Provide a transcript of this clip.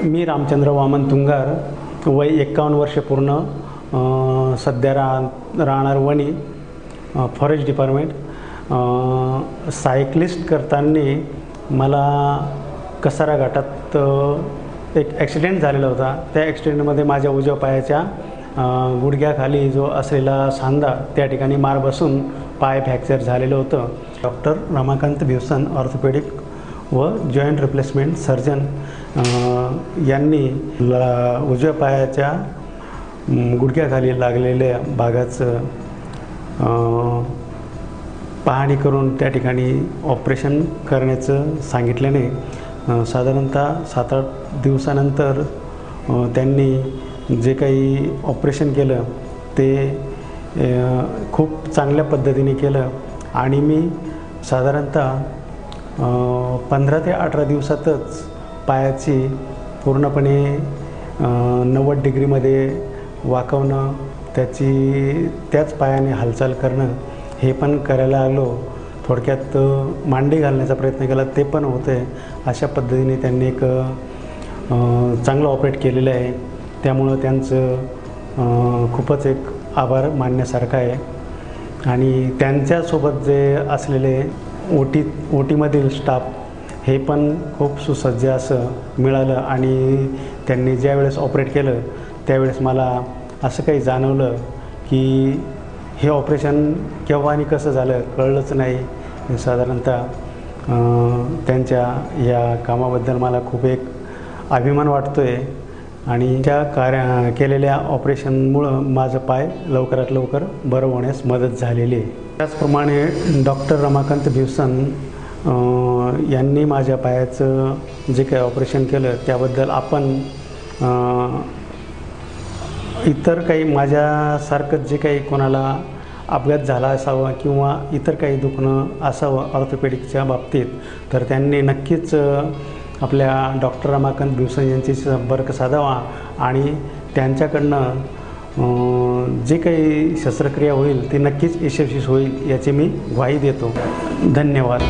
मी रामचंद्र वामन तुंगार, वय 51 वर्ष पूर्ण, सध्या राहणार वणी, फॉरेस्ट डिपार्टमेंट। सायकलिस्ट करताना मला कसारा घाटात एक ॲक्सिडेंट झालेला होता। त्या ॲक्सिडेंटमध्ये माझ्या उजव्या पायाच्या गुडघ्याखाली जो असलेला सांधा त्या ठिकाणी मार बसून पाय फ्रॅक्चर झालेलं होतं। डॉक्टर रमाकांत भिवसन, ऑर्थोपेडिक व जॉईंट रिप्लेसमेंट सर्जन यांनी उजव्या पायाच्या गुडघ्याखाली लागलेल्या भागाचं पाहणी करून त्या ठिकाणी ऑपरेशन करण्याचं सांगितल्याने साधारणतः 7-8 दिवसानंतर त्यांनी जे काही ऑपरेशन केलं ते खूप चांगल्या पद्धतीने केलं आणि मी साधारणतः 15 ते 18 दिवसातच पायाची पूर्णपणे 90 डिग्रीमध्ये वाकवणं, त्याच पायाने हालचाल करणं हे पण करायला लागलो। थोडक्यात मांडी घालण्याचा प्रयत्न केला, ते पण होते। अशा पद्धतीने त्यांनी एक चांगलं ऑपरेट केलेलं आहे। त्यामुळं त्यांचं खूपच एक आभार मानण्यासारखं आहे। आणि त्यांच्यासोबत जे असलेले ओटीमधील स्टाफ हे पण खूप सुसज्ज असं मिळालं आणि त्यांनी ज्यावेळेस ऑपरेट केलं त्यावेळेस मला असं काही जाणवलं की हे ऑपरेशन केव्हा आणि कसं झालं कळलंच नाही। साधारणतः त्यांच्या या कामाबद्दल मला खूप एक अभिमान वाटतो आहे आणि त्या केलेल्या ऑपरेशनमुळं माझं पाय लवकरात लवकर बरं होण्यास मदत झालेली आहे। त्याचप्रमाणे डॉक्टर रमाकांत भिवसन यांनी माझ्या पायाचं जे काही ऑपरेशन केलं त्याबद्दल आपण इतर काही माझ्यासारखं जे काही कोणाला अपघात झाला असावा किंवा इतर काही दुखणं असावं ऑर्थोपेडिकच्या बाबतीत, तर त्यांनी नक्कीच आपल्या डॉक्टर रमाकांत भिवसन यांची संपर्क साधावा आणि त्यांच्याकडनं जे काही शस्त्रक्रिया होईल ती नक्कीच यशस्वी होईल याची मी ग्वाही देतो। धन्यवाद।